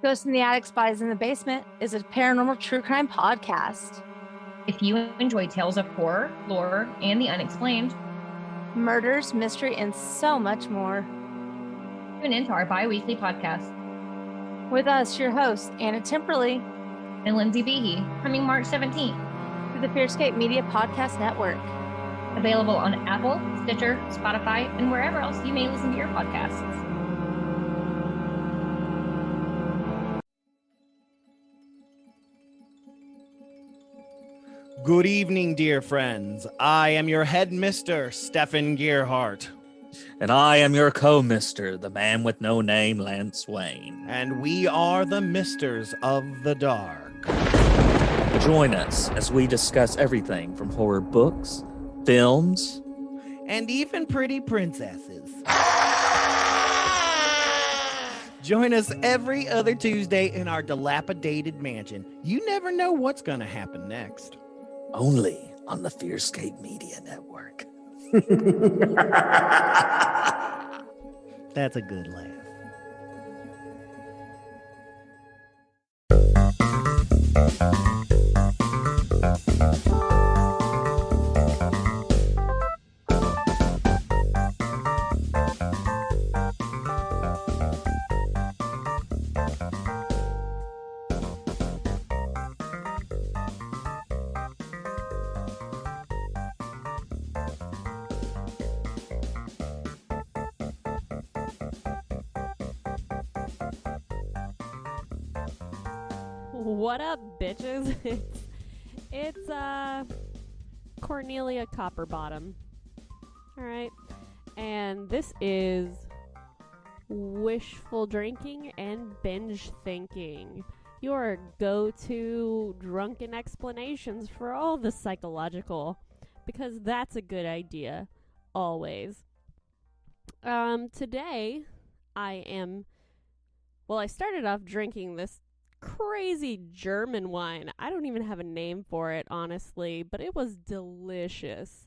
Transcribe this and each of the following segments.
Ghosts in the Attic, Spies in the Basement is a paranormal true crime podcast. If you enjoy tales of horror, lore, and the unexplained, murders, mystery, and so much more, tune into our bi-weekly podcast. With us, your hosts, Anna Timperley and Lindsay Behe, coming March 17th. Through the Fearscape Media Podcast Network. Available on Apple, Stitcher, Spotify, and wherever else you may listen to your podcasts. Good evening, dear friends. I am your headmister, Stefan Gearhart. And I am your co-mister, the man with no name, Lance Wayne. And we are the Misters of the Dark. Join us as we discuss everything from horror books, films, and even pretty princesses. Join us every other Tuesday in our dilapidated mansion. You never know what's going to happen next. Only on the Fearscape Media Network. That's a good laugh. What up, bitches? It's Cornelia Copperbottom. Alright. And this is wishful drinking and binge thinking. Your go-to drunken explanations for all the psychological. Because that's a good idea. Always. Today, I started off drinking this crazy German wine. I don't even have a name for it, honestly, but it was delicious.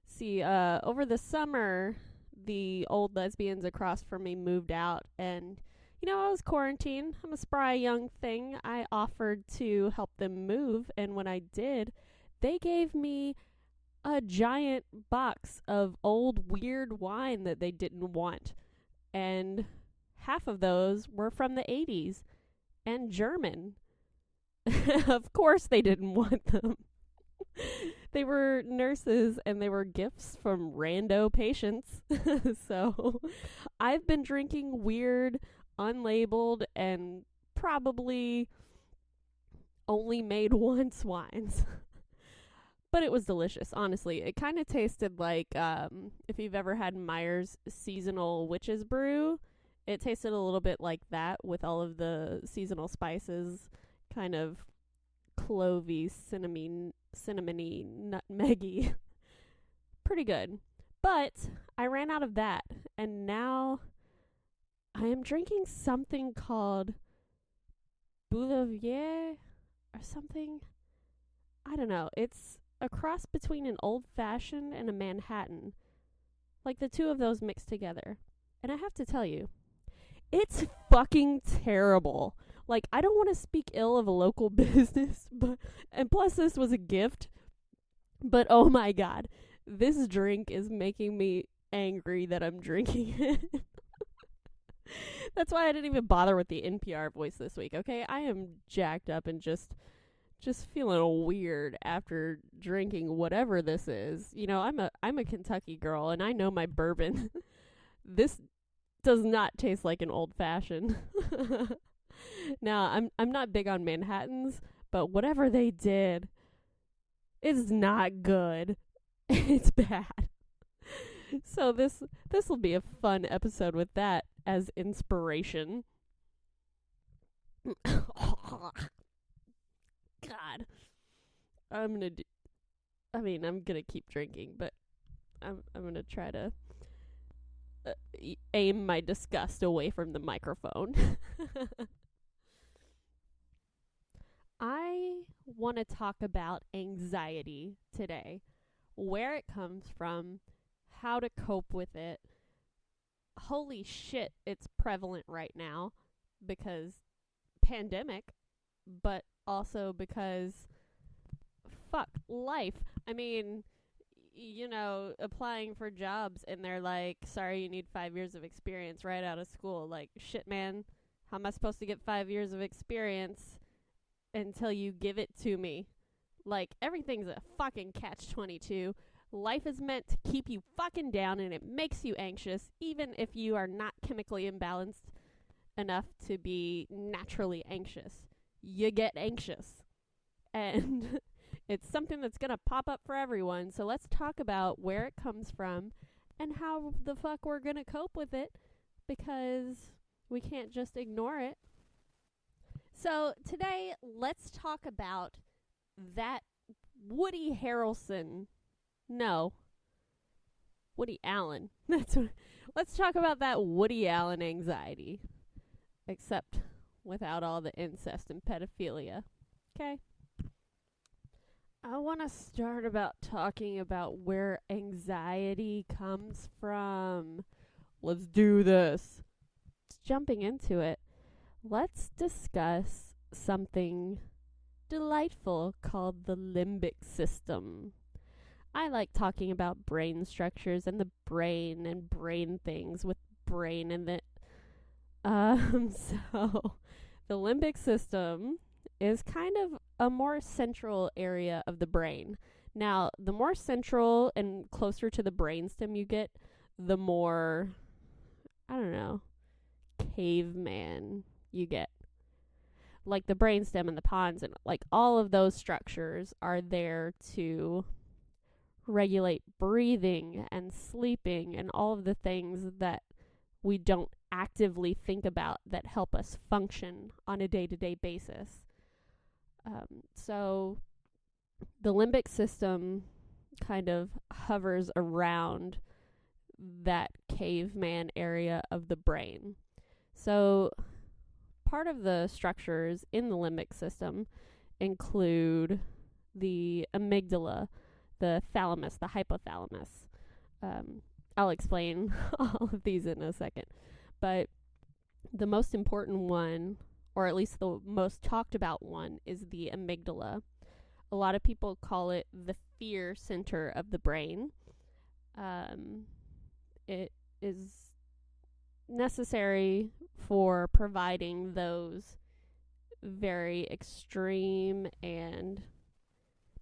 See, over the summer, the old lesbians across from me moved out, and, I was quarantined. I'm a spry young thing. I offered to help them move, and when I did, they gave me a giant box of old weird wine that they didn't want, and half of those were from the 80s. And German. Of course they didn't want them. They were nurses and they were gifts from rando patients. So I've been drinking weird, unlabeled, and probably only made once wines. But it was delicious, honestly. It kind of tasted like if you've ever had Meyer's seasonal witch's brew. It tasted a little bit like that with all of the seasonal spices, kind of clovey, cinnamony, nutmeggy. Pretty good. But I ran out of that, and now I am drinking something called Boulevardier or something. I don't know. It's a cross between an old-fashioned and a Manhattan. Like the two of those mixed together. And I have to tell you, it's fucking terrible. Like, I don't want to speak ill of a local business, and plus this was a gift, but oh my god, this drink is making me angry that I'm drinking it. That's why I didn't even bother with the NPR voice this week, okay? I am jacked up and just feeling weird after drinking whatever this is. I'm a Kentucky girl, and I know my bourbon. This does not taste like an old-fashioned. Now, I'm not big on Manhattans, but whatever they did is not good. It's bad. So this will be a fun episode with that as inspiration. God. I'm gonna keep drinking, but I'm gonna try to aim my disgust away from the microphone. I want to talk about anxiety today, where it comes from, how to cope with it. Holy shit, it's prevalent right now because pandemic, but also because fuck life. I mean, applying for jobs and they're like, sorry, you need 5 years of experience right out of school. Like, shit, man, how am I supposed to get 5 years of experience until you give it to me? Like, everything's a fucking catch-22. Life is meant to keep you fucking down, and it makes you anxious, even if you are not chemically imbalanced enough to be naturally anxious. You get anxious. And it's something that's going to pop up for everyone. So let's talk about where it comes from and how the fuck we're going to cope with it, because we can't just ignore it. So today, let's talk about that Woody Harrelson. No. Woody Allen. Let's talk about that Woody Allen anxiety. Except without all the incest and pedophilia. Okay? I want to start about talking about where anxiety comes from. Let's do this. Jumping into it, let's discuss something delightful called the limbic system. I like talking about brain structures and the brain and brain things with brain in it. So the limbic system is kind of a more central area of the brain. Now, the more central and closer to the brainstem you get, the more, caveman you get. Like the brainstem and the pons and like all of those structures are there to regulate breathing and sleeping and all of the things that we don't actively think about that help us function on a day-to-day basis. So the limbic system kind of hovers around that caveman area of the brain. So part of the structures in the limbic system include the amygdala, the thalamus, the hypothalamus. I'll explain all of these in a second. But the most important one, or at least the most talked about one, is the amygdala. A lot of people call it the fear center of the brain. It is necessary for providing those very extreme and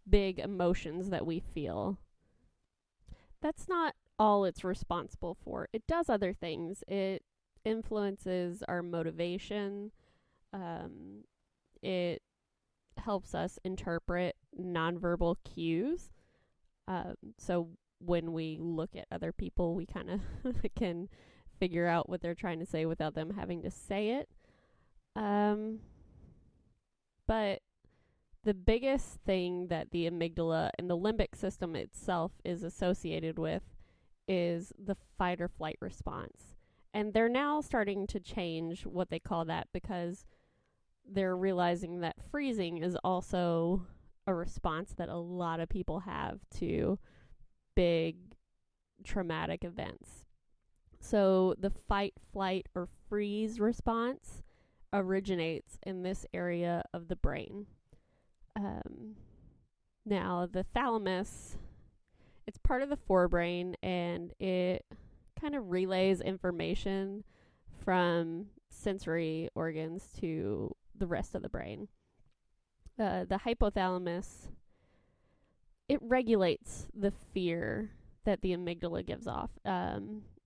big emotions that we feel. That's not all it's responsible for. It does other things. It influences our motivation. It helps us interpret nonverbal cues. So when we look at other people, we kind of can figure out what they're trying to say without them having to say it. But the biggest thing that the amygdala and the limbic system itself is associated with is the fight or flight response. And they're now starting to change what they call that because they're realizing that freezing is also a response that a lot of people have to big traumatic events. So the fight, flight, or freeze response originates in this area of the brain. Now, the thalamus, it's part of the forebrain, and it kind of relays information from sensory organs to the rest of the brain. The hypothalamus, it regulates the fear that the amygdala gives off.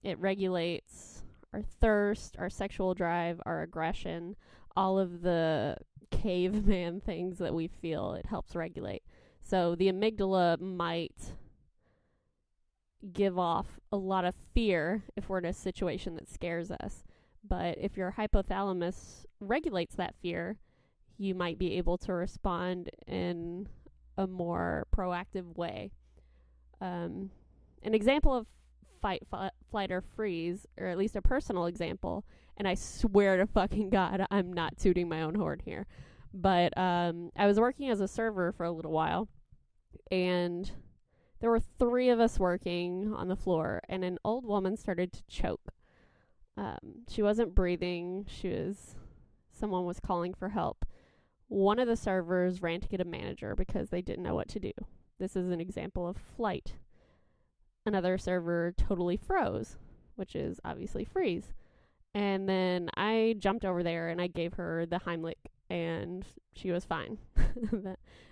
It regulates our thirst, our sexual drive, our aggression, all of the caveman things that we feel. It helps regulate. So the amygdala might give off a lot of fear if we're in a situation that scares us. But if your hypothalamus regulates that fear, you might be able to respond in a more proactive way. An example of fight, flight, or freeze, or at least a personal example, and I swear to fucking God, I'm not tooting my own horn here, but I was working as a server for a little while, and there were 3 of us working on the floor, and an old woman started to choke. She wasn't breathing. She was someone was calling for help. One of the servers ran to get a manager because they didn't know what to do. This is an example of flight. Another server totally froze, which is obviously freeze. And then I jumped over there and I gave her the Heimlich, and she was fine.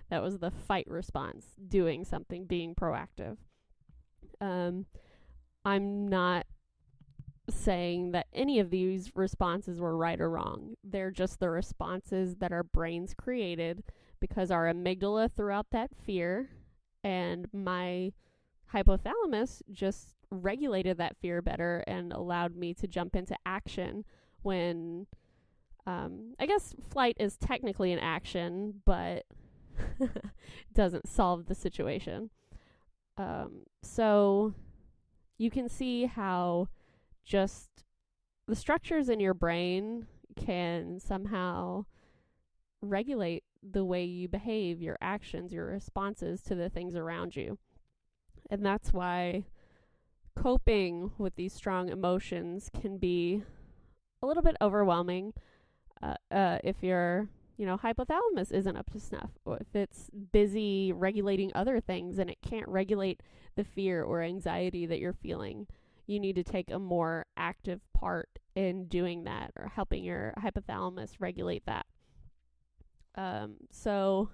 That was the fight response, doing something, being proactive. I'm not saying that any of these responses were right or wrong. They're just the responses that our brains created because our amygdala threw out that fear, and my hypothalamus just regulated that fear better and allowed me to jump into action when I guess flight is technically an action, but doesn't solve the situation. So you can see how just the structures in your brain can somehow regulate the way you behave, your actions, your responses to the things around you. And that's why coping with these strong emotions can be a little bit overwhelming if your hypothalamus isn't up to snuff, or if it's busy regulating other things and it can't regulate the fear or anxiety that you're feeling. You need to take a more active part in doing that, or helping your hypothalamus regulate that. So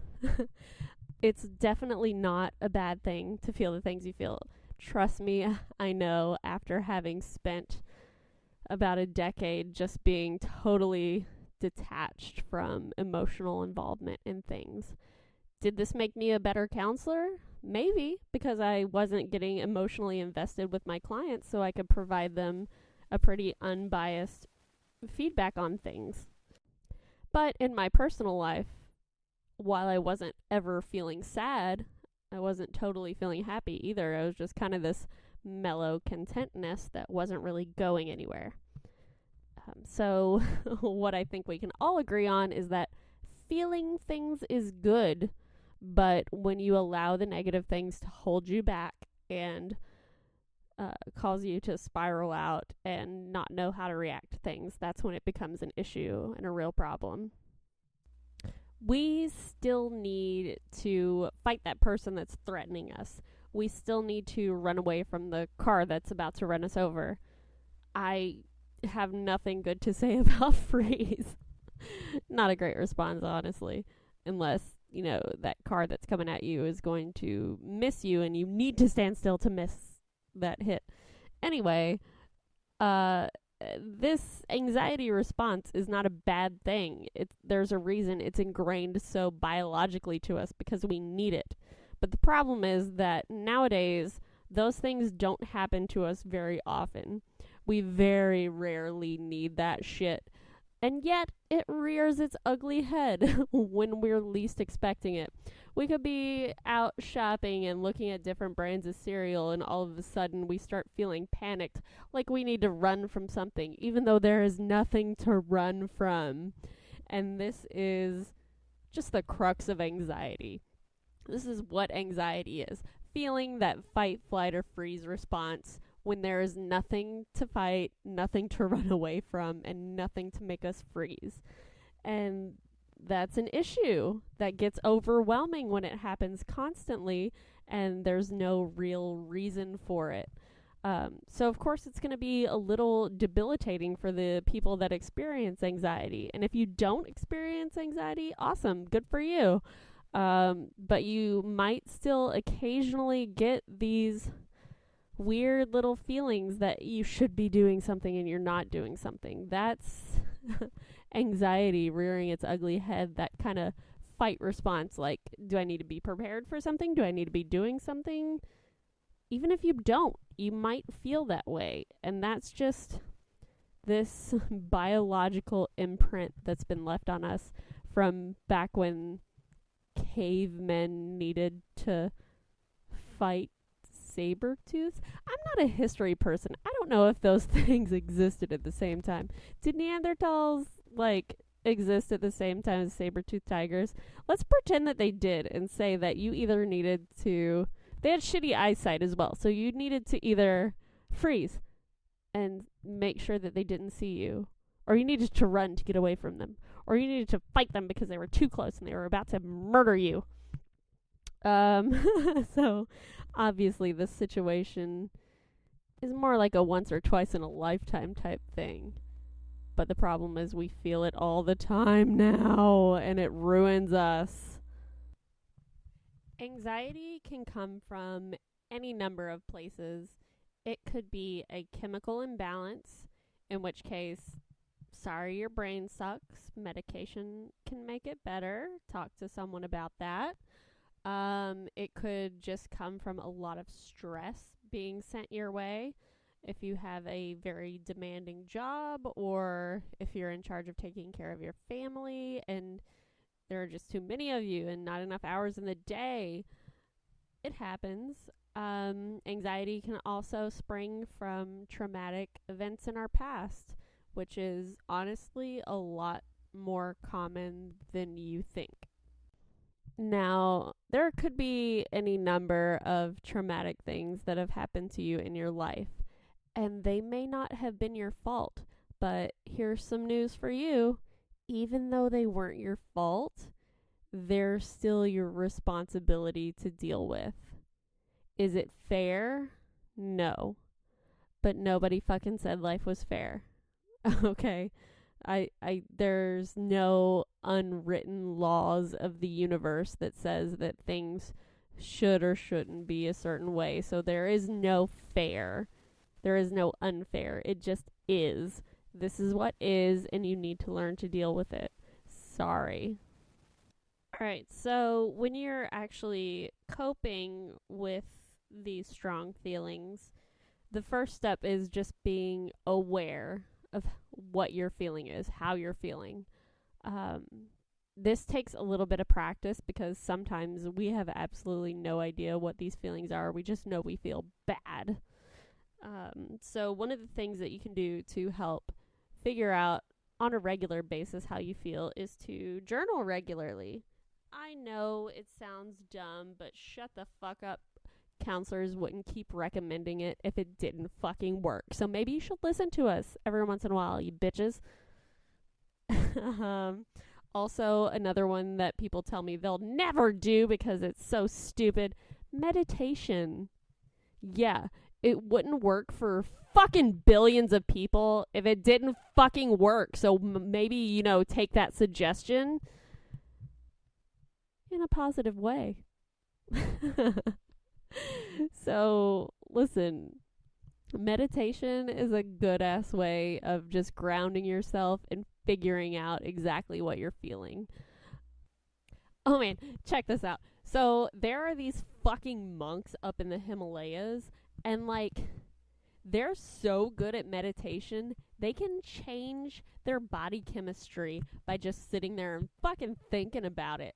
it's definitely not a bad thing to feel the things you feel. Trust me, I know, after having spent about a decade just being totally detached from emotional involvement in things. Did this make me a better counselor? Maybe, because I wasn't getting emotionally invested with my clients, so I could provide them a pretty unbiased feedback on things. But in my personal life, while I wasn't ever feeling sad, I wasn't totally feeling happy either. I was just kind of this mellow contentness that wasn't really going anywhere. So what I think we can all agree on is that feeling things is good, but when you allow the negative things to hold you back and cause you to spiral out and not know how to react to things, that's when it becomes an issue and a real problem. We still need to fight that person that's threatening us. We still need to run away from the car that's about to run us over. I have nothing good to say about freeze. Not a great response, honestly, unless, that car that's coming at you is going to miss you and you need to stand still to miss that hit. Anyway, this anxiety response is not a bad thing. There's a reason it's ingrained so biologically to us, because we need it. But the problem is that nowadays, those things don't happen to us very often. We very rarely need that shit. And yet, it rears its ugly head when we're least expecting it. We could be out shopping and looking at different brands of cereal, and all of a sudden we start feeling panicked, like we need to run from something, even though there is nothing to run from. And this is just the crux of anxiety. This is what anxiety is. Feeling that fight, flight, or freeze response when there is nothing to fight, nothing to run away from, and nothing to make us freeze. And that's an issue that gets overwhelming when it happens constantly and there's no real reason for it. So of course it's going to be a little debilitating for the people that experience anxiety. And if you don't experience anxiety, awesome, good for you. But you might still occasionally get these weird little feelings that you should be doing something and you're not doing something. That's anxiety rearing its ugly head, that kind of fight response, like, do I need to be prepared for something? Do I need to be doing something? Even if you don't, you might feel that way. And that's just this biological imprint that's been left on us from back when cavemen needed to fight saber-tooths. I'm not a history person. I don't know if those things existed at the same time. Did Neanderthals, exist at the same time as saber-toothed tigers? Let's pretend that they did and say that you either needed to... They had shitty eyesight as well, so you needed to either freeze and make sure that they didn't see you, or you needed to run to get away from them, or you needed to fight them because they were too close and they were about to murder you. So obviously this situation is more like a once or twice in a lifetime type thing. But the problem is we feel it all the time now, and it ruins us. Anxiety can come from any number of places. It could be a chemical imbalance, in which case, sorry, your brain sucks. Medication can make it better. Talk to someone about that. It could just come from a lot of stress being sent your way. If you have a very demanding job, or if you're in charge of taking care of your family and there are just too many of you and not enough hours in the day, it happens. Anxiety can also spring from traumatic events in our past, which is honestly a lot more common than you think. Now, there could be any number of traumatic things that have happened to you in your life, and they may not have been your fault, but here's some news for you. Even though they weren't your fault, they're still your responsibility to deal with. Is it fair? No. But nobody fucking said life was fair. Okay? There's no unwritten laws of the universe that says that things should or shouldn't be a certain way. So there is no fair. There is no unfair. It just is. This is what is, and you need to learn to deal with it. Sorry. Alright, so when you're actually coping with these strong feelings, the first step is just being aware of what your feeling is, how you're feeling. This takes a little bit of practice because sometimes we have absolutely no idea what these feelings are. We just know we feel bad. So one of the things that you can do to help figure out on a regular basis how you feel is to journal regularly. I know it sounds dumb, but shut the fuck up. Counselors wouldn't keep recommending it if it didn't fucking work. So maybe you should listen to us every once in a while, you bitches. Also, another one that people tell me they'll never do because it's so stupid. Meditation. Yeah, it wouldn't work for fucking billions of people if it didn't fucking work. So maybe, take that suggestion in a positive way. So, listen, meditation is a good-ass way of just grounding yourself and figuring out exactly what you're feeling. Oh man, check this out. So, there are these fucking monks up in the Himalayas, and they're so good at meditation, they can change their body chemistry by just sitting there and fucking thinking about it.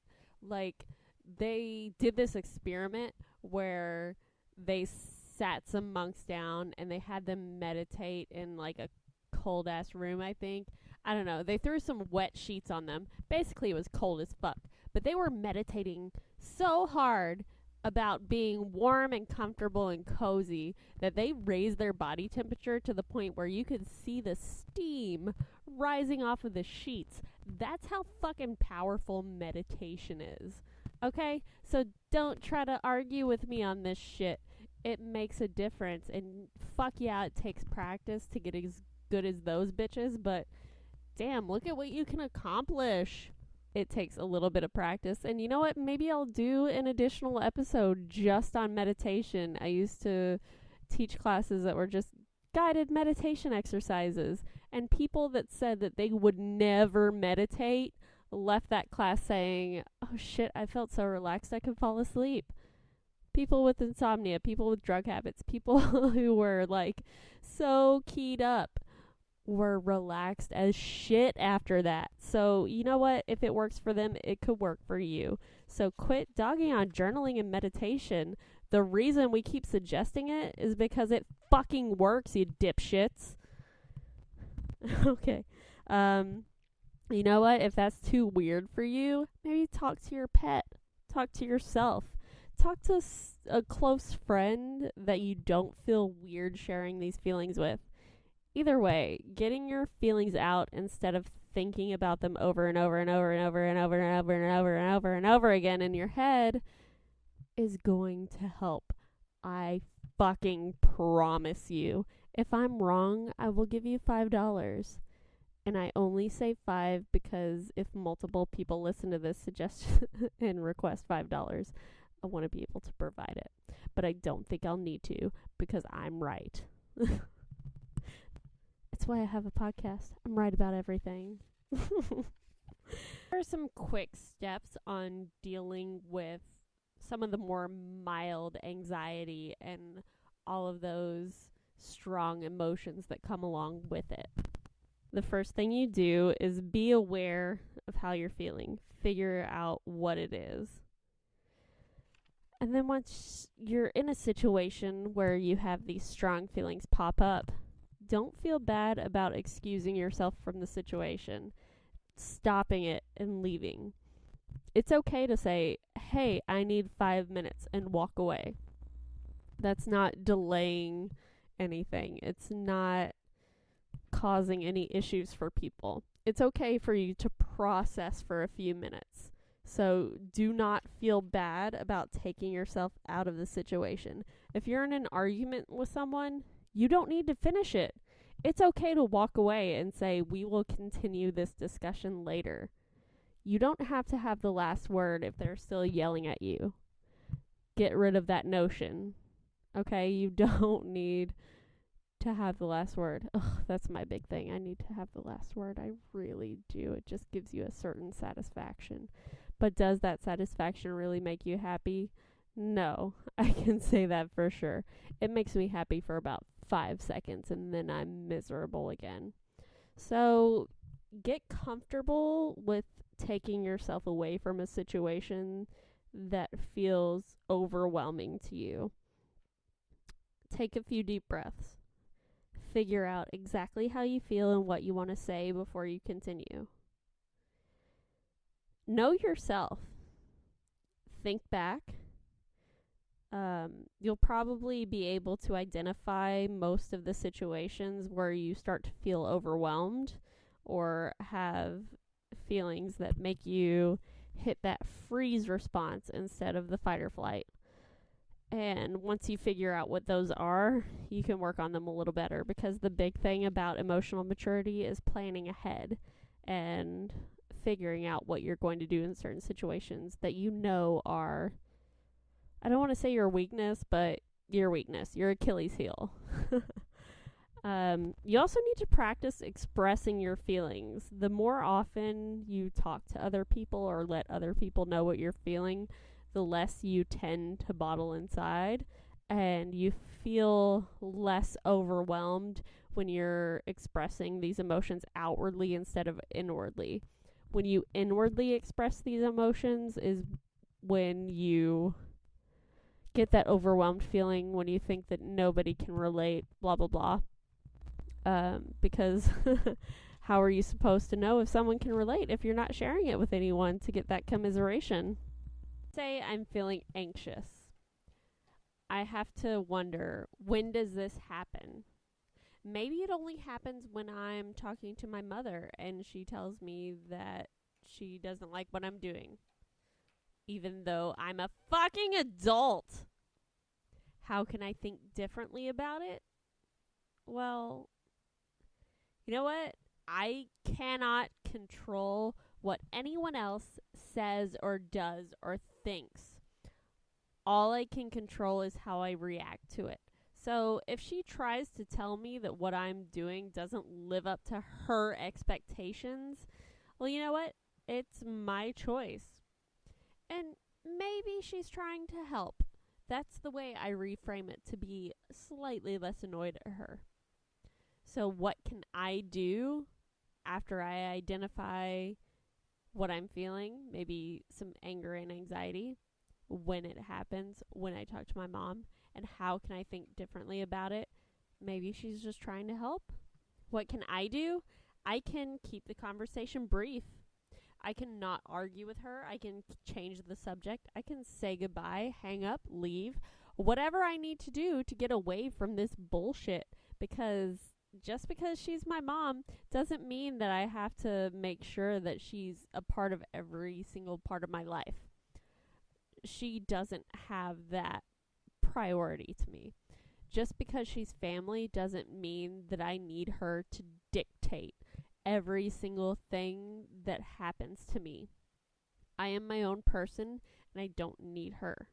They did this experiment where they sat some monks down and they had them meditate in a cold ass room, I think. I don't know. They threw some wet sheets on them. Basically, it was cold as fuck. But they were meditating so hard about being warm and comfortable and cozy that they raised their body temperature to the point where you could see the steam rising off of the sheets. That's how fucking powerful meditation is. Okay? So don't try to argue with me on this shit. It makes a difference. And fuck yeah, it takes practice to get as good as those bitches. But damn, look at what you can accomplish. It takes a little bit of practice. And you know what? Maybe I'll do an additional episode just on meditation. I used to teach classes that were just guided meditation exercises. And people that said that they would never meditate left that class saying, oh shit, I felt so relaxed I could fall asleep. People with insomnia, people with drug habits, people who were so keyed up were relaxed as shit after that. So you know what? If it works for them, it could work for you. So quit dogging on journaling and meditation. The reason we keep suggesting it is because it fucking works, you dipshits. Okay. You know what? If that's too weird for you, maybe talk to your pet. Talk to yourself. Talk to a close friend that you don't feel weird sharing these feelings with. Either way, getting your feelings out instead of thinking about them over and over and over and over and over and over and over and over and over again in your head is going to help. I fucking promise you. If I'm wrong, I will give you $5. And I only say 5 because if multiple people listen to this suggestion and request $5, I want to be able to provide it. But I don't think I'll need to because I'm right. That's why I have a podcast. I'm right about everything. There are some quick steps on dealing with some of the more mild anxiety and all of those strong emotions that come along with it. The first thing you do is be aware of how you're feeling. Figure out what it is. And then once you're in a situation where you have these strong feelings pop up, don't feel bad about excusing yourself from the situation, stopping it and leaving. It's okay to say, hey, I need 5 minutes and walk away. That's not delaying anything. It's not causing any issues for people. It's okay for you to process for a few minutes. So do not feel bad about taking yourself out of the situation. If you're in an argument with someone, you don't need to finish it. It's okay to walk away and say, we will continue this discussion later. You don't have to have the last word if they're still yelling at you. Get rid of that notion. Okay? You don't need to have the last word. Ugh, that's my big thing. I need to have the last word. I really do. It just gives you a certain satisfaction. But does that satisfaction really make you happy? No, I can say that for sure. It makes me happy for about 5 seconds and then I'm miserable again. So get comfortable with taking yourself away from a situation that feels overwhelming to you. Take a few deep breaths. Figure out exactly how you feel and what you want to say before you continue. Know yourself. Think back. You'll probably be able to identify most of the situations where you start to feel overwhelmed or have feelings that make you hit that freeze response instead of the fight or flight. And once you figure out what those are, you can work on them a little better, because the big thing about emotional maturity is planning ahead and figuring out what you're going to do in certain situations that you know are, I don't want to say your weakness, but your weakness, your Achilles heel. You also need to practice expressing your feelings. The more often you talk to other people or let other people know what you're feeling, the less you tend to bottle inside, and you feel less overwhelmed when you're expressing these emotions outwardly instead of inwardly. When you inwardly express these emotions is when you get that overwhelmed feeling, when you think that nobody can relate, blah, blah, blah. Because how are you supposed to know if someone can relate if you're not sharing it with anyone to get that commiseration? Say I'm feeling anxious. I have to wonder, when does this happen? Maybe it only happens when I'm talking to my mother and she tells me that she doesn't like what I'm doing, even though I'm a fucking adult. How can I think differently about it? Well, you know what? I cannot control what anyone else says or does or thinks. All I can control is how I react to it. So if she tries to tell me that what I'm doing doesn't live up to her expectations, well, you know what? It's my choice. And maybe she's trying to help. That's the way I reframe it, to be slightly less annoyed at her. So what can I do after I identify what I'm feeling? Maybe some anger and anxiety when it happens, when I talk to my mom, and how can I think differently about it? Maybe she's just trying to help. What can I do? I can keep the conversation brief. I can not argue with her. I can change the subject. I can say goodbye, hang up, leave. Whatever I need to do to get away from this bullshit, because just because she's my mom doesn't mean that I have to make sure that she's a part of every single part of my life. She doesn't have that priority to me. Just because she's family doesn't mean that I need her to dictate every single thing that happens to me. I am my own person and I don't need her.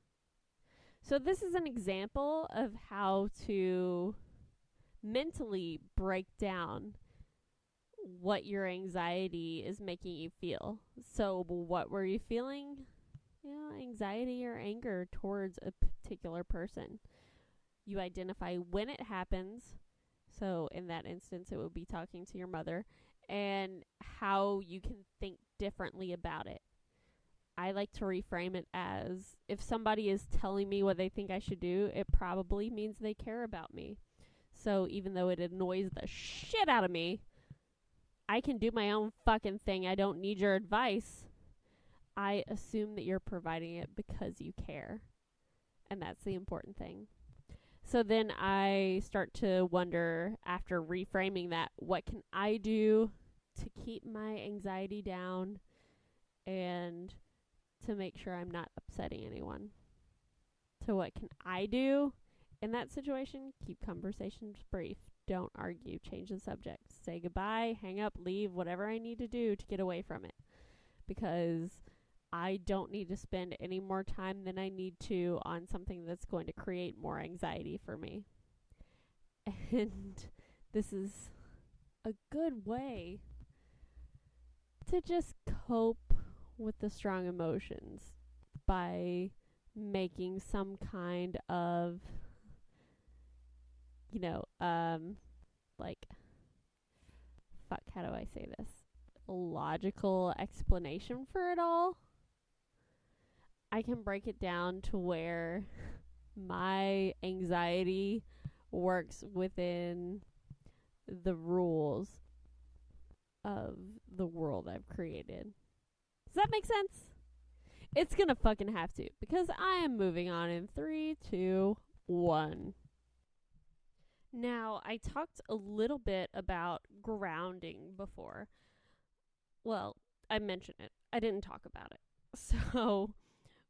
So this is an example of how to mentally break down what your anxiety is making you feel. So what were you feeling? Anxiety or anger towards a particular person. You identify when it happens. So in that instance, it would be talking to your mother, and how you can think differently about it. I like to reframe it as, if somebody is telling me what they think I should do, it probably means they care about me. So even though it annoys the shit out of me, I can do my own fucking thing. I don't need your advice. I assume that you're providing it because you care. And that's the important thing. So then I start to wonder, after reframing that, what can I do to keep my anxiety down and to make sure I'm not upsetting anyone? So what can I do in that situation? Keep conversations brief. Don't argue. Change the subject. Say goodbye, hang up, leave, whatever I need to do to get away from it. Because I don't need to spend any more time than I need to on something that's going to create more anxiety for me. And this is a good way to just cope with the strong emotions by making some kind of, how do I say this? Logical explanation for it all. I can break it down to where my anxiety works within the rules of the world I've created. Does that make sense? It's gonna fucking have to, because I am moving on in 3, 2, 1. Now, I talked a little bit about grounding before. Well, I mentioned it. I didn't talk about it. So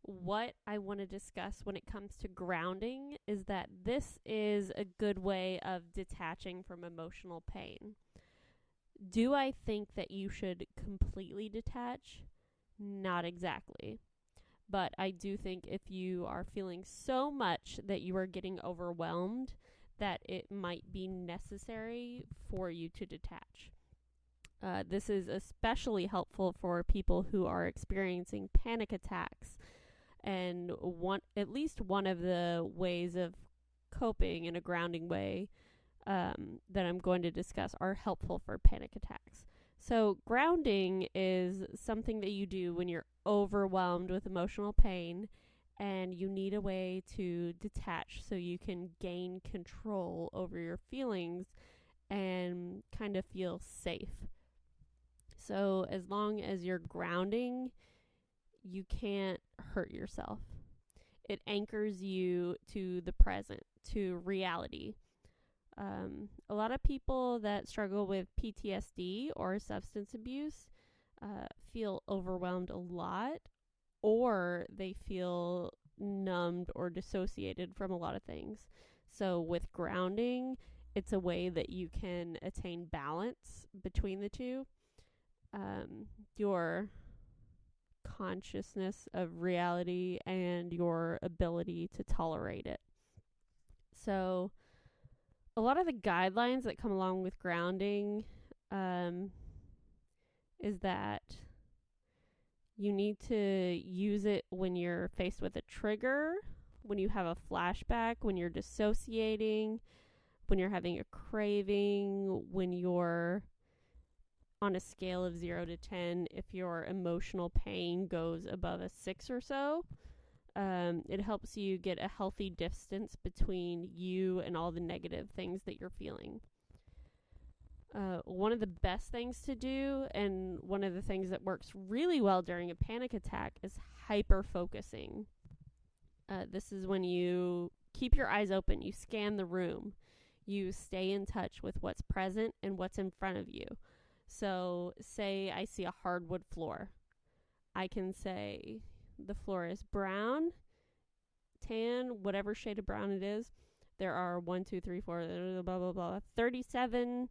what I want to discuss when it comes to grounding is that this is a good way of detaching from emotional pain. Do I think that you should completely detach? Not exactly. But I do think if you are feeling so much that you are getting overwhelmed, that it might be necessary for you to detach. This is especially helpful for people who are experiencing panic attacks. And at least one of the ways of coping in a grounding way that I'm going to discuss are helpful for panic attacks. So grounding is something that you do when you're overwhelmed with emotional pain and you need a way to detach so you can gain control over your feelings and kind of feel safe. So as long as you're grounding, you can't hurt yourself. It anchors you to the present, to reality. A lot of people that struggle with PTSD or substance abuse feel overwhelmed a lot, or they feel numbed or dissociated from a lot of things. So with grounding, it's a way that you can attain balance between the two. Your consciousness of reality and your ability to tolerate it. So a lot of the guidelines that come along with grounding is that you need to use it when you're faced with a trigger, when you have a flashback, when you're dissociating, when you're having a craving, when you're on a scale of 0 to 10, if your emotional pain goes above a 6 or so. It helps you get a healthy distance between you and all the negative things that you're feeling. One of the best things to do, and one of the things that works really well during a panic attack, is hyper-focusing. This is when you keep your eyes open, you scan the room, You stay in touch with what's present and what's in front of you. So say I see a hardwood floor. I can say the floor is brown, tan, whatever shade of brown it is. There are 1, 2, 3, 4, blah, blah, blah, 37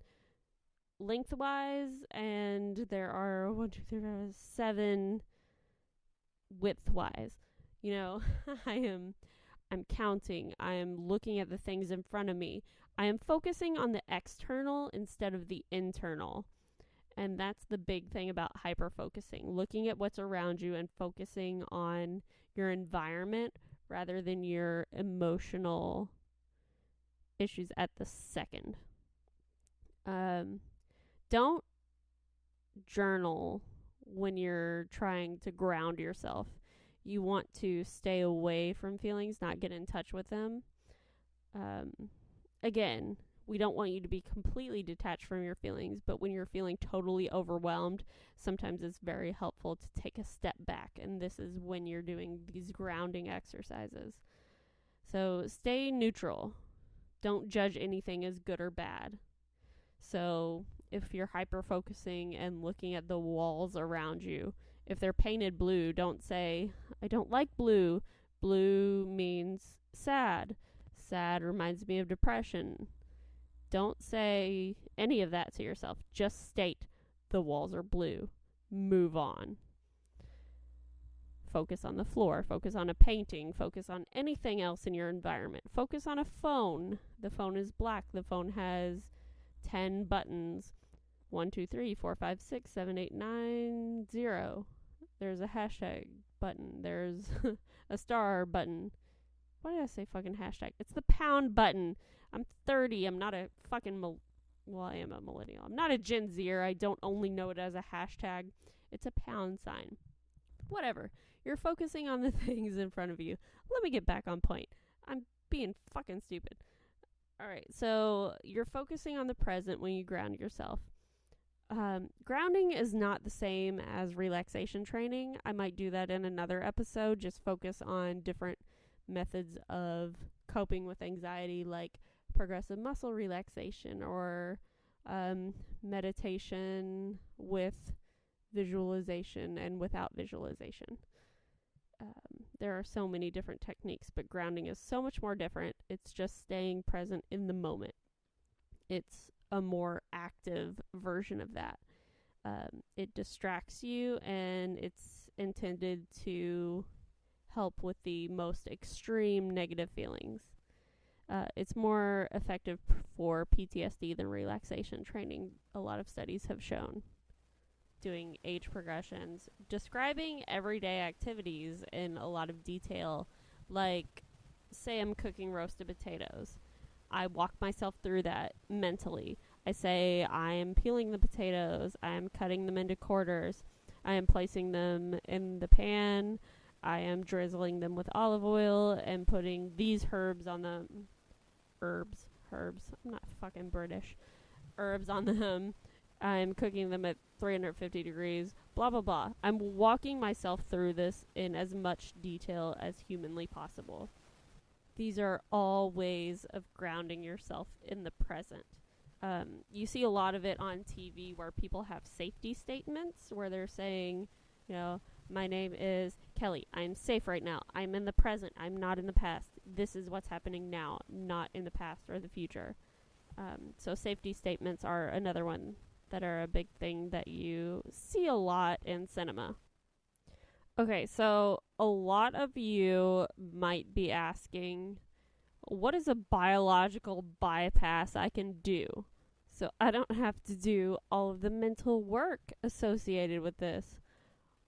lengthwise, and there are 1, 2, 3, 4, 7 widthwise. You know, I'm counting. I am looking at the things in front of me. I am focusing on the external instead of the internal. And that's the big thing about hyper-focusing. Looking at what's around you and focusing on your environment rather than your emotional issues at the second. Don't journal when you're trying to ground yourself. You want to stay away from feelings, not get in touch with them. Again, we don't want you to be completely detached from your feelings, but when you're feeling totally overwhelmed, sometimes it's very helpful to take a step back, and this is when you're doing these grounding exercises. So stay neutral. Don't judge anything as good or bad. So if you're hyper-focusing and looking at the walls around you, if they're painted blue, don't say, I don't like blue. Blue means sad. Sad reminds me of depression. Don't say any of that to yourself. Just state the walls are blue. Move on. Focus on the floor. Focus on a painting. Focus on anything else in your environment. Focus on a phone. The phone is black. The phone has 10 buttons. 1, 2, 3, 4, 5, 6, 7, 8, 9, 0. There's a hashtag button. There's a star button. Why did I say fucking hashtag? It's the pound button. I'm 30. I'm not a fucking well, I am a millennial. I'm not a Gen Zer. I don't only know it as a hashtag. It's a pound sign. Whatever. You're focusing on the things in front of you. Let me get back on point. I'm being fucking stupid. All right. So you're focusing on the present when you ground yourself. Grounding is not the same as relaxation training. I might do that in another episode. Just focus on different methods of coping with anxiety, like progressive muscle relaxation or meditation with visualization and without visualization. There are so many different techniques, but grounding is so much more different. It's just staying present in the moment. It's a more active version of that. It distracts you, and it's intended to help with the most extreme negative feelings. It's more effective for PTSD than relaxation training, a lot of studies have shown. Doing age progressions, describing everyday activities in a lot of detail, like, say I'm cooking roasted potatoes. I walk myself through that mentally. I say I am peeling the potatoes, I am cutting them into quarters, I am placing them in the pan, I am drizzling them with olive oil and putting these herbs on them. Herbs. I'm not fucking British. Herbs on them. I'm cooking them at 350 degrees. Blah, blah, blah. I'm walking myself through this in as much detail as humanly possible. These are all ways of grounding yourself in the present. You see a lot of it on TV where people have safety statements where they're saying, you know, my name is Kelly. I'm safe right now. I'm in the present. I'm not in the past. This is what's happening now, not in the past or the future. So safety statements are another one that are a big thing that you see a lot in cinema. Okay, so a lot of you might be asking, what is a biological bypass I can do so I don't have to do all of the mental work associated with this?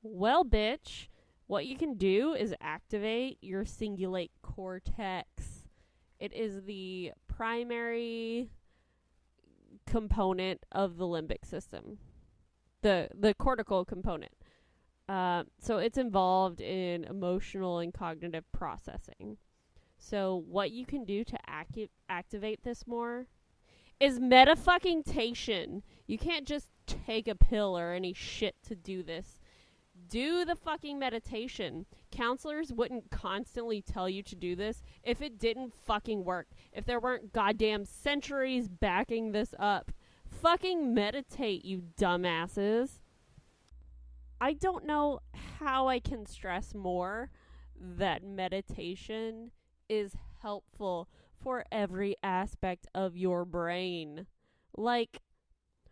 Well, bitch, what you can do is activate your cingulate cortex. It is the primary component of the limbic system, the cortical component. So it's involved in emotional and cognitive processing. So what you can do to activate this more is meta-fucking-tation. You can't just take a pill or any shit to do this. Do the fucking meditation. counselors wouldn't constantly tell you to do this if it didn't fucking work. If there weren't goddamn centuries backing this up. Fucking meditate, you dumbasses. I don't know how I can stress more that meditation is helpful for every aspect of your brain. Like,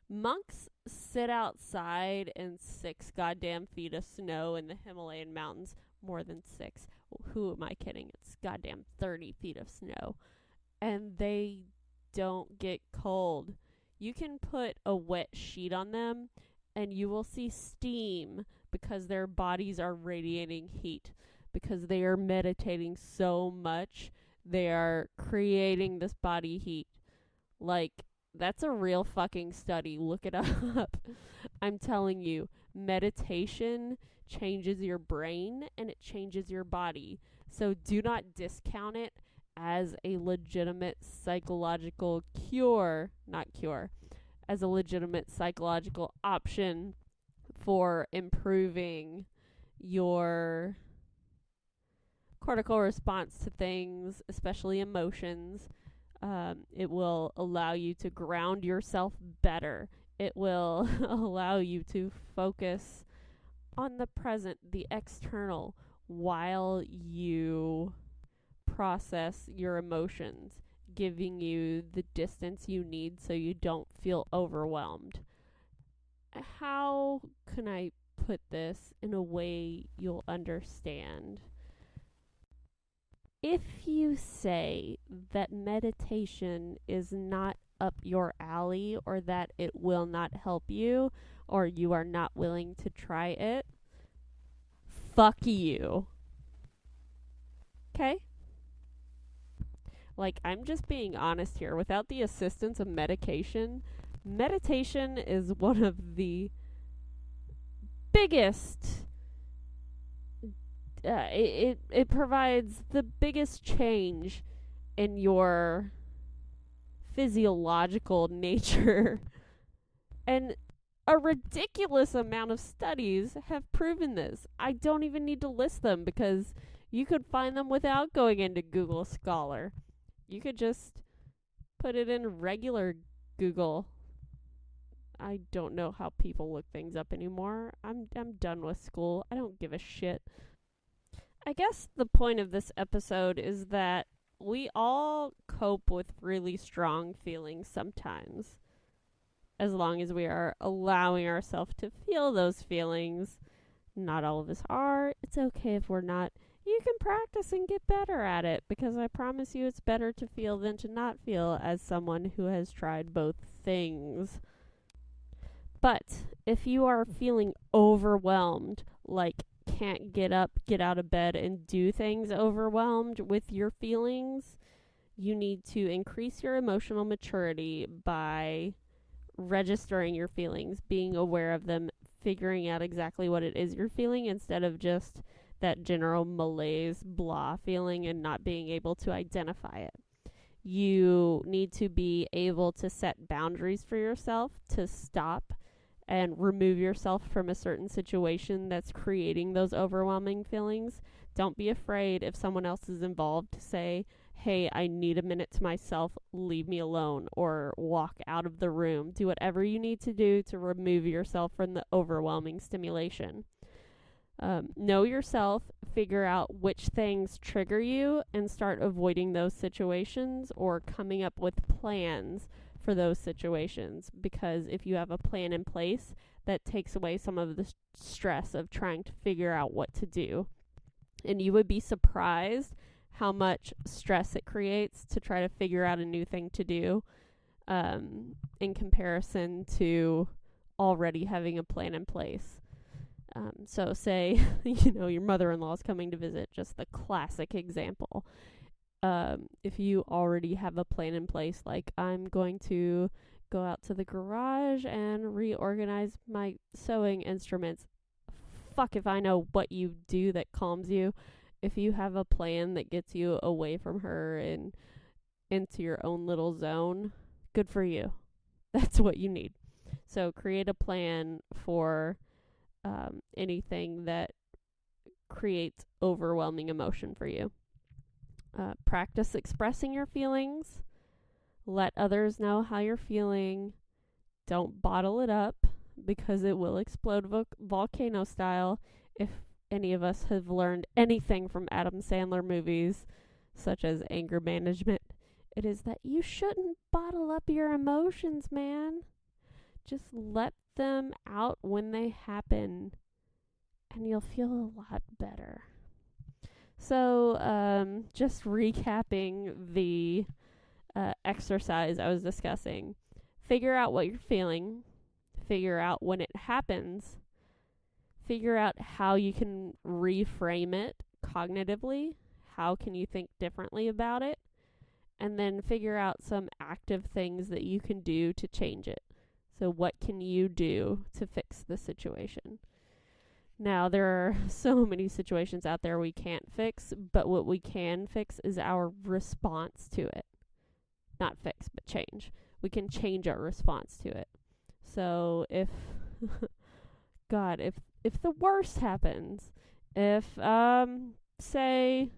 monks sit outside in 6 goddamn feet of snow in the Himalayan mountains. More than 6. Who am I kidding? It's goddamn 30 feet of snow. And they don't get cold. You can put a wet sheet on them and you will see steam because their bodies are radiating heat. Because they are meditating so much, they are creating this body heat. Like, that's a real fucking study. Look it up. I'm telling you, meditation changes your brain and it changes your body. So do not discount it as a legitimate psychological as a legitimate psychological option for improving your cortical response to things, especially emotions. It will allow you to ground yourself better. It will allow you to focus on the present, the external, while you process your emotions, giving you the distance you need so you don't feel overwhelmed. How can I put this in a way you'll understand? If you say that meditation is not up your alley, or that it will not help you, or you are not willing to try it, fuck you. Okay? Like, I'm just being honest here. Without the assistance of medication is one of the biggest it provides the biggest change in your physiological nature. And a ridiculous amount of studies have proven this. I don't even need to list them because you could find them without going into Google Scholar. You could just put it in regular Google. I don't know how people look things up anymore. I'm done with school. I don't give a shit. I guess the point of this episode is that we all cope with really strong feelings sometimes. As long as we are allowing ourselves to feel those feelings. Not all of us are. It's okay if we're not. You can practice and get better at it, because I promise you it's better to feel than to not feel, as someone who has tried both things. But if you are feeling overwhelmed, like can't get up, get out of bed, and do things overwhelmed with your feelings, you need to increase your emotional maturity by registering your feelings, being aware of them, figuring out exactly what it is you're feeling instead of just that general malaise, blah feeling and not being able to identify it. You need to be able to set boundaries for yourself, to stop and remove yourself from a certain situation that's creating those overwhelming feelings. Don't be afraid if someone else is involved to say, hey, I need a minute to myself, leave me alone, or walk out of the room. Do whatever you need to do to remove yourself from the overwhelming stimulation. Know yourself, figure out which things trigger you, and start avoiding those situations or coming up with plans for those situations. Because if you have a plan in place, that takes away some of the stress of trying to figure out what to do. And you would be surprised how much stress it creates to try to figure out a new thing to do, in comparison to already having a plan in place. So say, your mother-in-law is coming to visit, just the classic example. If you already have a plan in place, like I'm going to go out to the garage and reorganize my sewing instruments. Fuck if I know what you do that calms you. If you have a plan that gets you away from her and into your own little zone, good for you. That's what you need. So create a plan for anything that creates overwhelming emotion for you. Practice expressing your feelings. Let others know how you're feeling. Don't bottle it up, because it will explode volcano style. If any of us have learned anything from Adam Sandler movies, such as Anger Management, it is that you shouldn't bottle up your emotions, man. Just let them out when they happen, and you'll feel a lot better. So, just recapping the exercise I was discussing. Figure out what you're feeling. Figure out when it happens. Figure out how you can reframe it cognitively. How can you think differently about it? And then figure out some active things that you can do to change it. So what can you do to fix the situation? Now, there are so many situations out there we can't fix, but what we can fix is our response to it. Not fix, but change. We can change our response to it. So if the worst happens, if say,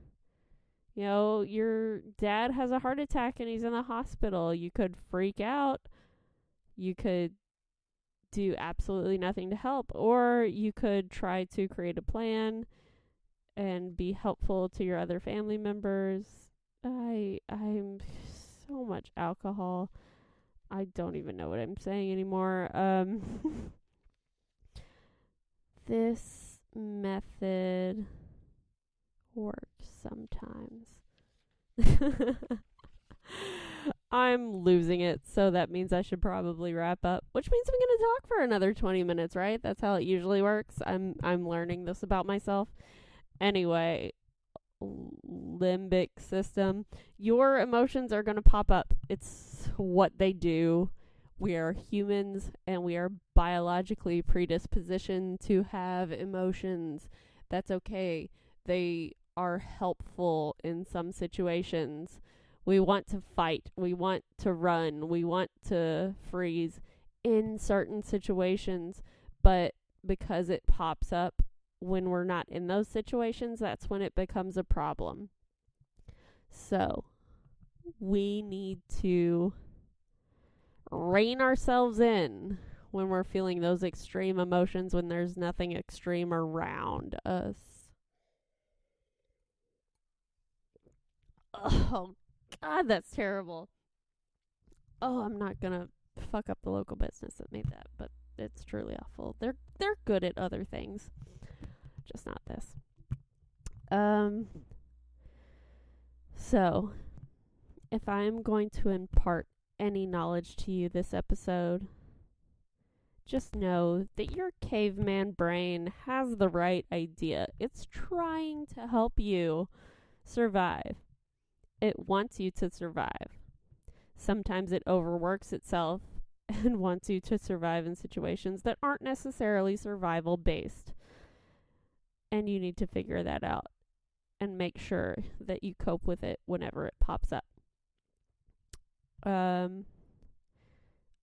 you know, your dad has a heart attack and he's in the hospital, you could freak out. You could do absolutely nothing to help, or you could try to create a plan and be helpful to your other family members. I'm so much alcohol. I don't even know what I'm saying anymore. This method works sometimes. I'm losing it, so that means I should probably wrap up, which means I'm going to talk for another 20 minutes, right? That's how it usually works. I'm learning this about myself. Anyway, limbic system. Your emotions are going to pop up. It's what they do. We are humans, and we are biologically predispositioned to have emotions. That's okay. They are helpful in some situations. We want to fight. We want to run. We want to freeze in certain situations. But because it pops up when we're not in those situations, that's when it becomes a problem. So we need to rein ourselves in when we're feeling those extreme emotions, when there's nothing extreme around us. Oh, God, that's terrible. Oh, I'm not gonna fuck up the local business that made that, but it's truly awful. They're good at other things, just not this. So, if I'm going to impart any knowledge to you this episode, just know that your caveman brain has the right idea. It's trying to help you survive. It wants you to survive. Sometimes it overworks itself and wants you to survive in situations that aren't necessarily survival based. And you need to figure that out and make sure that you cope with it whenever it pops up.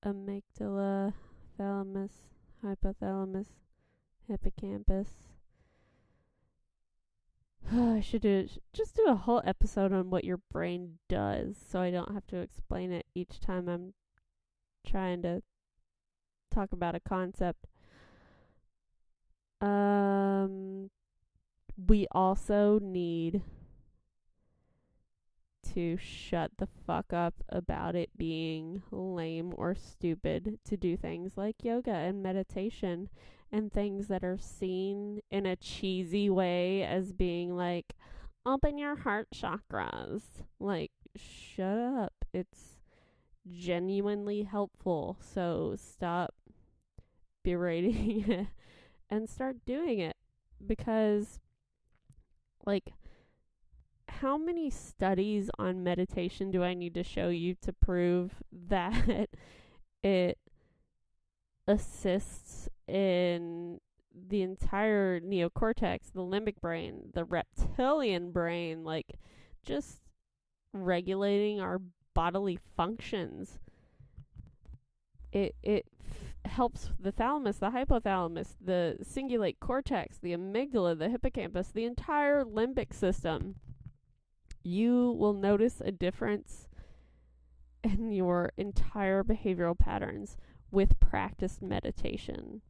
Amygdala, thalamus, hypothalamus, hippocampus. I should just do a whole episode on what your brain does, so I don't have to explain it each time I'm trying to talk about a concept. We also need to shut the fuck up about it being lame or stupid to do things like yoga and meditation and things that are seen in a cheesy way as being like, open your heart chakras. Like, shut up. It's genuinely helpful. So stop berating it and start doing it. Because, like, how many studies on meditation do I need to show you to prove that it assists in the entire neocortex, the limbic brain, the reptilian brain, like just regulating our bodily functions? It helps the thalamus, the hypothalamus, the cingulate cortex, the amygdala, the hippocampus, the entire limbic system. You will notice a difference in your entire behavioral patterns with practiced meditation.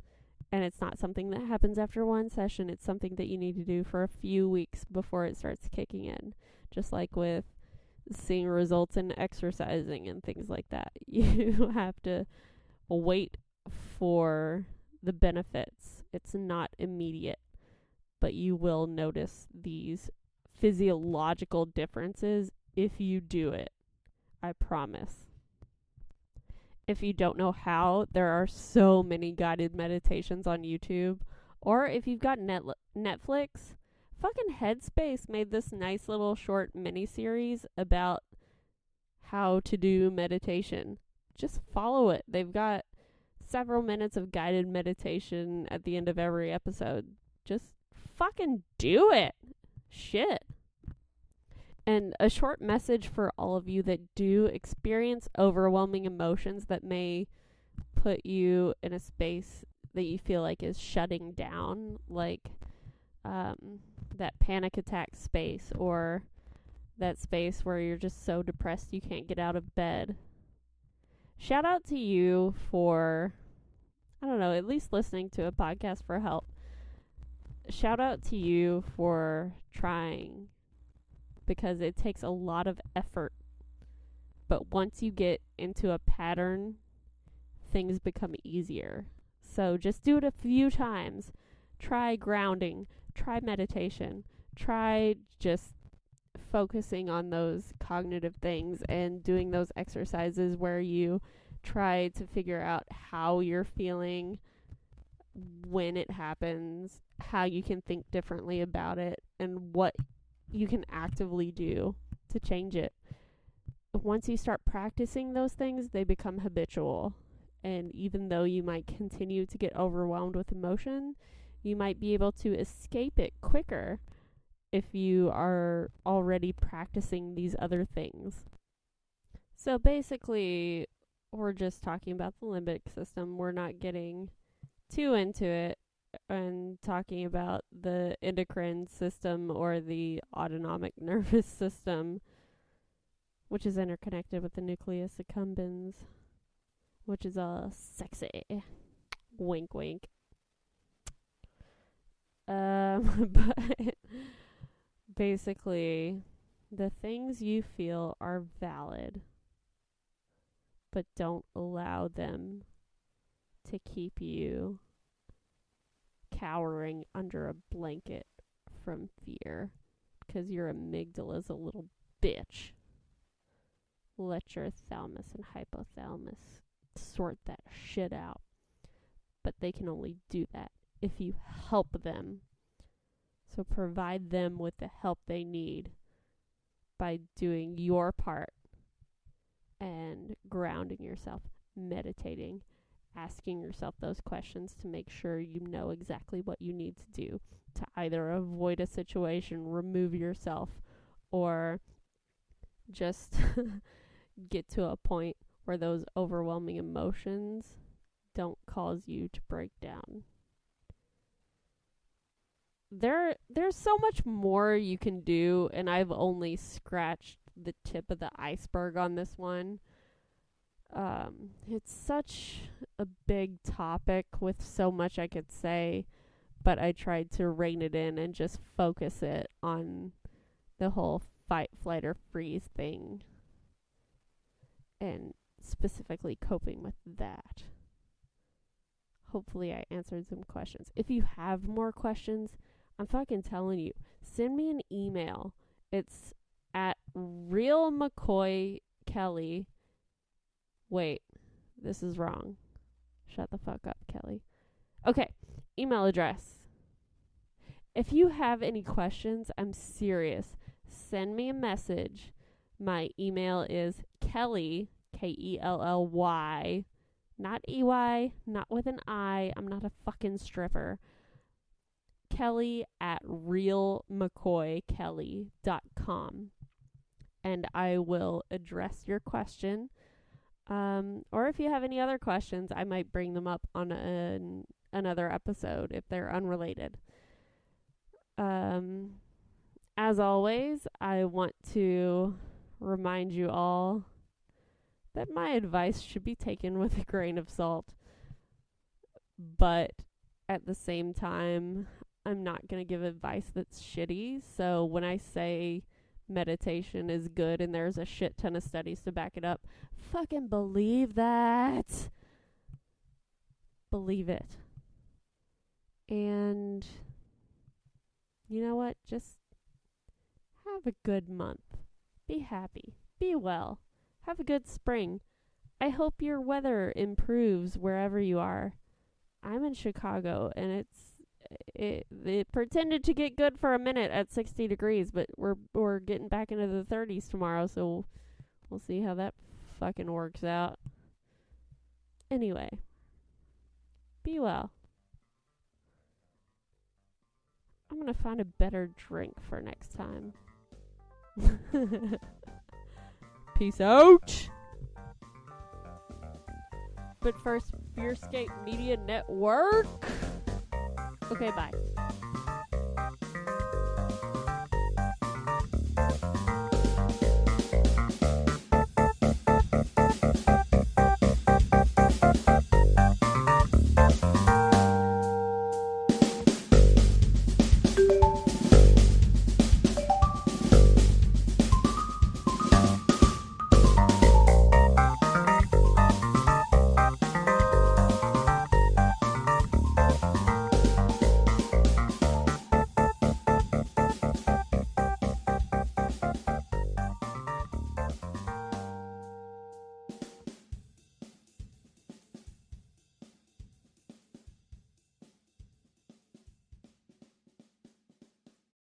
And it's not something that happens after one session. It's something that you need to do for a few weeks before it starts kicking in. Just like with seeing results in exercising and things like that. You have to wait for the benefits. It's not immediate, but you will notice these physiological differences if you do it. I promise. If you don't know how, there are so many guided meditations on YouTube. Or if you've got Netflix, fucking Headspace made this nice little short mini series about how to do meditation. Just follow it. They've got several minutes of guided meditation at the end of every episode. Just fucking do it. Shit. And a short message for all of you that do experience overwhelming emotions that may put you in a space that you feel like is shutting down, like that panic attack space, or that space where you're just so depressed you can't get out of bed. Shout out to you for, I don't know, at least listening to a podcast for help. Shout out to you for trying, because it takes a lot of effort. But once you get into a pattern, things become easier. So just do it a few times. Try grounding, try meditation, try just focusing on those cognitive things and doing those exercises where you try to figure out how you're feeling when it happens, how you can think differently about it, and what you can actively do to change it. Once you start practicing those things, they become habitual. And even though you might continue to get overwhelmed with emotion, you might be able to escape it quicker if you are already practicing these other things. So basically, we're just talking about the limbic system. We're not getting too into it and talking about the endocrine system or the autonomic nervous system, which is interconnected with the nucleus accumbens, which is sexy. Wink, wink. But basically, the things you feel are valid, but don't allow them to keep you cowering under a blanket from fear, because your amygdala is a little bitch. Let your thalamus and hypothalamus sort that shit out. But they can only do that if you help them. So provide them with the help they need by doing your part and grounding yourself, meditating, asking yourself those questions to make sure you know exactly what you need to do to either avoid a situation, remove yourself, or just get to a point where those overwhelming emotions don't cause you to break down. There's so much more you can do, and I've only scratched the tip of the iceberg on this one. It's such a big topic with so much I could say, but I tried to rein it in and just focus it on the whole fight, flight, or freeze thing, and specifically coping with that. Hopefully I answered some questions. If you have more questions, I'm fucking telling you, send me an email. It's at realmccoykelly. Wait, this is wrong. Shut the fuck up, Kelly. Okay, email address. If you have any questions, I'm serious. Send me a message. My email is Kelly, Kelly, not EY, not with an I. I'm not a fucking stripper. Kelly at realmccoykelly.com. And I will address your question. Or if you have any other questions, I might bring them up on another episode if they're unrelated. As always, I want to remind you all that my advice should be taken with a grain of salt. But at the same time, I'm not going to give advice that's shitty. So when I say meditation is good and there's a shit ton of studies to back it up, fucking believe that. Believe it. And you know what? Just have a good month. Be happy. Be well. Have a good spring. I hope your weather improves wherever you are. I'm in Chicago, and it pretended to get good for a minute at 60 degrees, but we're getting back into the 30s tomorrow, so we'll see how that fucking works out. Anyway, be well. I'm gonna find a better drink for next time. Peace out. But first, Fearscape Media Network. Okay, bye.